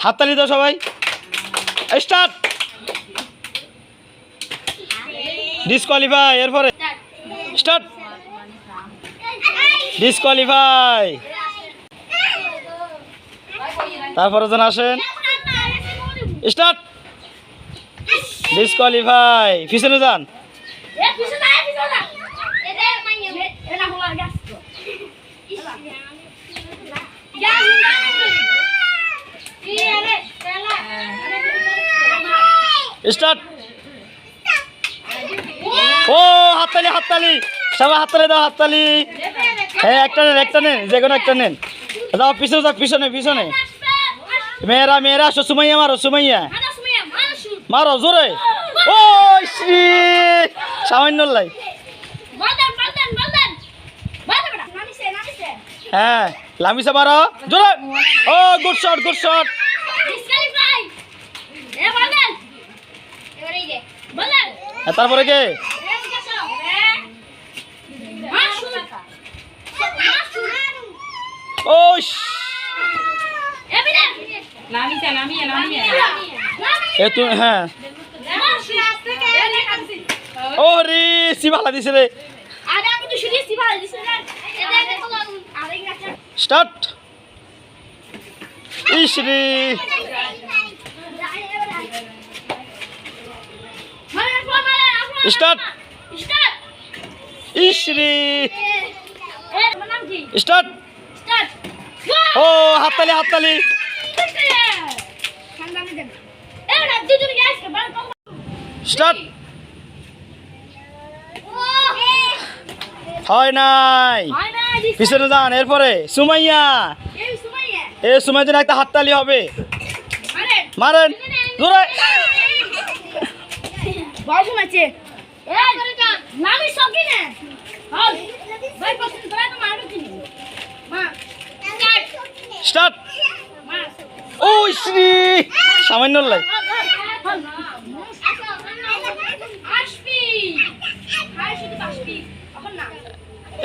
হাততালি দাও সবাই। স্টার্ট। ডিসকোয়ালিফাই। এরপরে স্টার্ট। ডিসকোয়ালিফাই। তারপরে যেন আসেন। স্টার্ট। ডিসকোয়ালিফাই। পিছনে যান। স্টার্ট। ও হাততালি হাততালি সবাই হাততালি দাও হাততালি। হ্যাঁ একটা নেন যে কোনো একটা নেন। যাও পিছনে যাও পিছনে পিছনে। মেয়েরা মেয়েরা আসো সুমাইয়া মারো সুমাইয়া মারো জোরে। ও শ্রী সামান্য লাই। হ্যাঁ লামিসা মারো জোরে। ও গুড শট গুড শট। তারপরে কে? ও হ্যাঁ ও রে সিভালা দিছে রে। স্টার্ট। ইসরি স্টার্ট। ইসরি স্টার্ট। ও হাততালি হাততালি। স্টার্ট। হয় নাই পিছনে যান। এরপরে সুমাইয়া। এ সুমাইয়া দিন একটা হাততালি হবে। মারেন জোরে। স্টার্ট। ও শ্রী সামান্য লাই।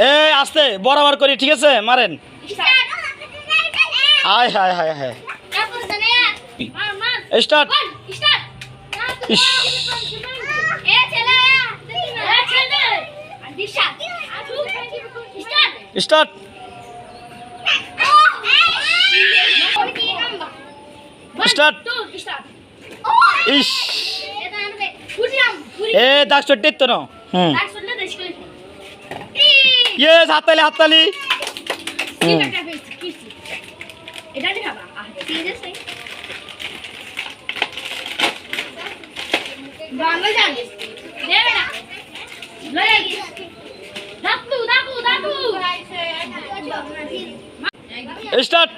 এই আস্তে বরাবর করি ঠিক আছে মারেন। হায় হায় হায় হায়। স্টার্ট। স্টার্ট। স্টার্ট। ইস এ দাগ চট্টে তো না। ইয়েস হাততালি হাততালি। স্টার্ট।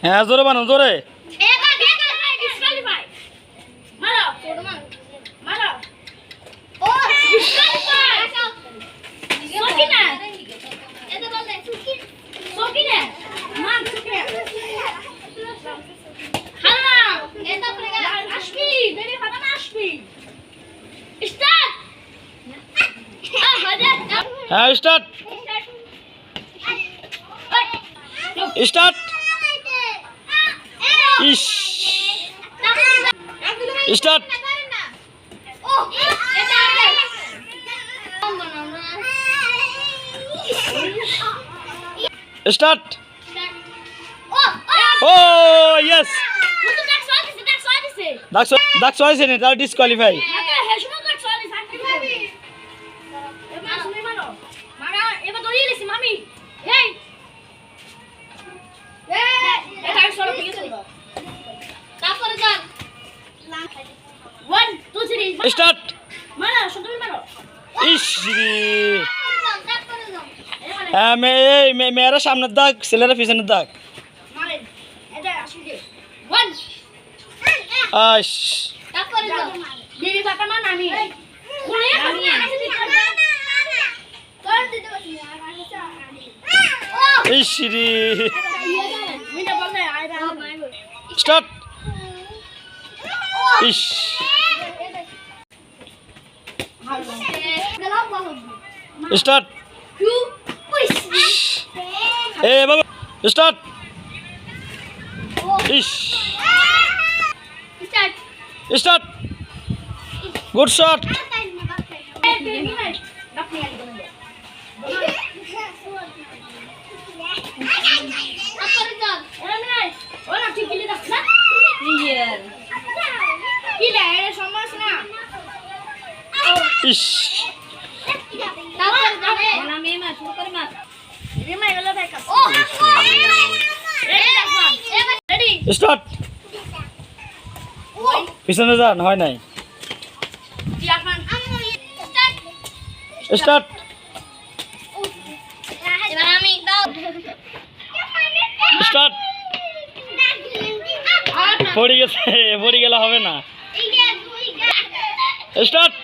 হ্যাঁ জোরে বানো জোরে। হ্যাঁ স্টার্ট। স্টার্ট। ইস স্টার্ট। স্টার্ট। ও ইয়েস দাগ চয়েছে না তাহলে ডিসকোয়ালিফাই। স্টার্ট। হ্যাঁ মেয়েরা সামনের দাগ ছেলেরা পিছনের দাগ। স্টার্ট। ইস স্টার্ট। এ বাবা স্টার্ট। ইস স্টার্ট। Good shot. ইস স্টার্ট। পিছনে যান, হয় নাই। স্টার্ট। স্টার্ট। পড়ে গেছে, পড়ে গেলে হবে না। স্টার্ট।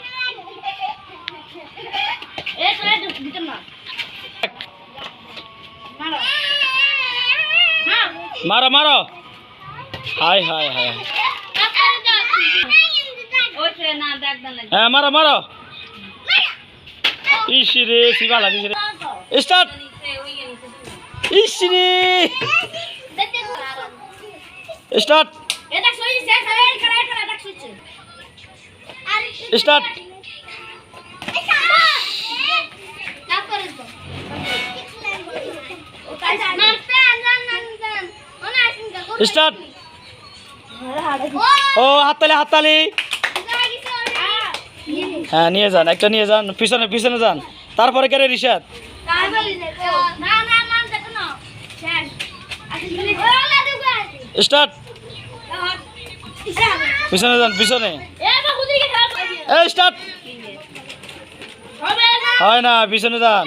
মারো মারো। হাই হাই হাই। হ্যাঁ মারো মারো। ইস রে শিবালা দিস রে। স্টার্ট। ইস রে স্টার্ট। স্টার্ট। স্টার্ট। ও হাততালি হাততালি। হ্যাঁ নিয়ে যান, একটা নিয়ে যান, পিছনে পিছনে যান, তারপরে কেন রিশাদ। স্টার্ট। পিছনে যান, পিছনে। এই স্টার্ট। হয় না, পিছনে যান।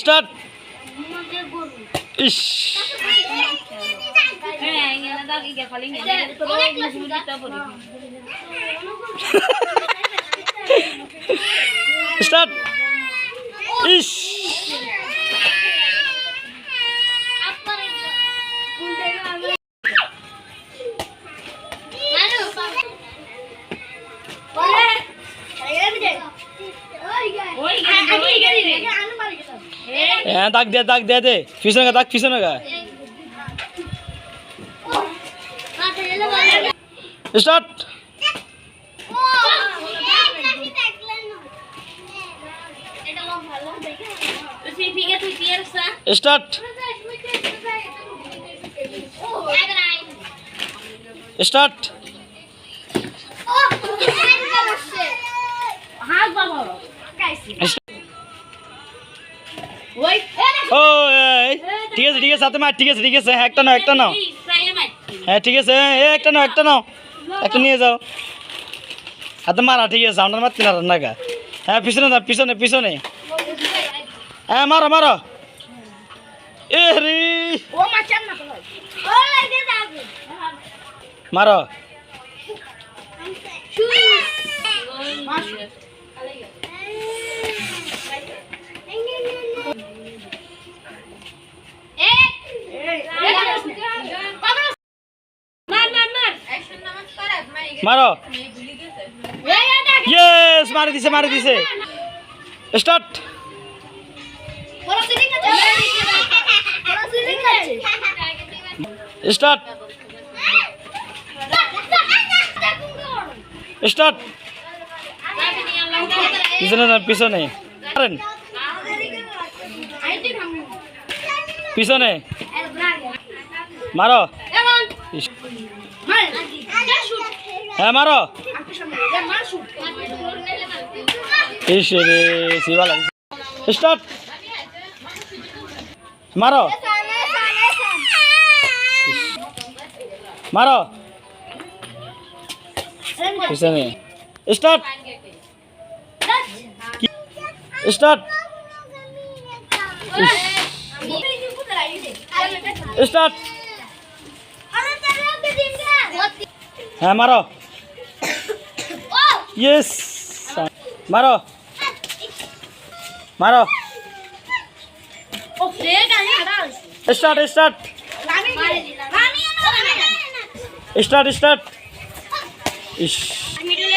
স্টার্ট। ইস স্টার্ট। ইস হ্যাঁ দাগ দে, দাগ দে, দে পিছনে গা, দাগ পিছনে গা। স্টার্ট। স্টার্ট। স্টার্ট। ও ঠিক আছে ঠিক আছে, হাতে মার, ঠিক আছে ঠিক আছে। হ্যাঁ একটা নাও, একটা নাও। হ্যাঁ ঠিক আছে, একটা নাও, একটা নাও, একটা নিয়ে যাও। হাতে মারা, ঠিক আছে, আপনার মারতে না রান্না গা। হ্যাঁ পিছনে যাও, পিছনে পিছনে। হ্যাঁ মারো মারো। এ রে মারো। মারো। ইয়েস, মারি দিছে, মারি দিছে। স্টার্ট। স্টার্ট। স্টার্ট। পিছনে যান, পিছনে পিছনে মারো। হ্যাঁ মারো। স্টার্ট। মারো মারো। পিছনে। স্টার্ট। স্টার্ট। স্টার্ট। হ্যাঁ মারো। ইয়েস মারো মারো start start start start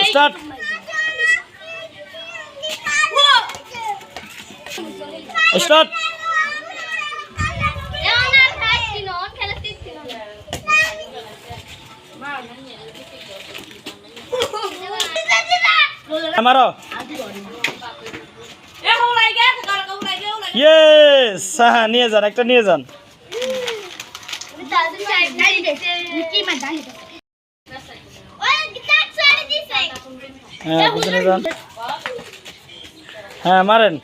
start start মারো ইয়েস হ্যাঁ নিয়ে যান একটা নিয়ে যান হ্যাঁ বুঝে নিয়ে যান হ্যাঁ মারেন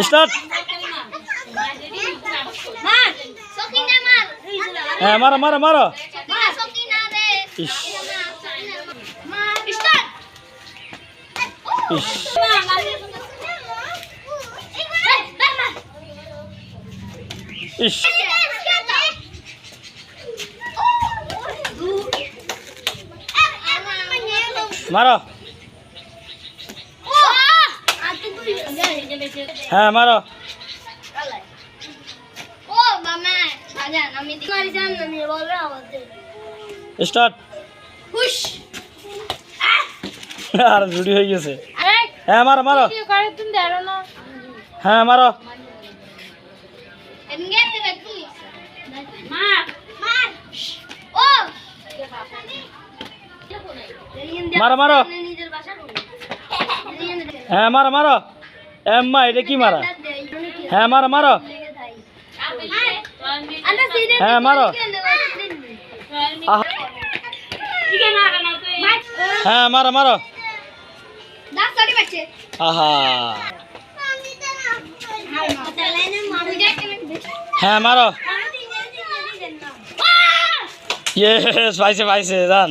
স্টার্ট হ্যাঁ মারো মারো মারো ইস ইস ইস মারো হ্যাঁ মারো স্টার্ট আর জুড়ি হয়ে গেছে হ্যাঁ মারো মারো হ্যাঁ মারো মারো মারো হ্যাঁ মারো মারো এম্মা এটা কি মারা হ্যাঁ মারো মারো হ্যাঁ মারো হ্যাঁ মারো মারো আহা হ্যাঁ মারো ইয়েস পাইছে পাইছে জান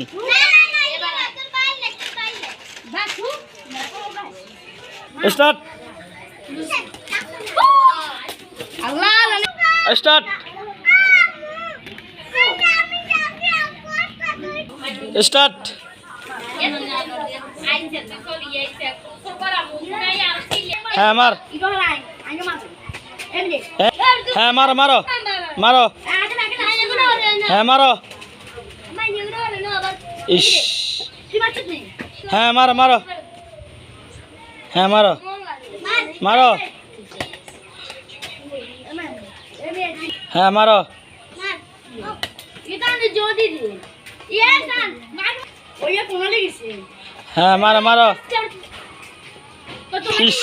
স্টার্ট স্টার্ট স্টার্ট হ্যাঁ মার হ্যাঁ মারো মারো মারো হ্যাঁ মারো ইস হ্যাঁ মারো মারো হ্যাঁ মারো মারো হ্যাঁ মারো হ্যাঁ মারো মারো ইস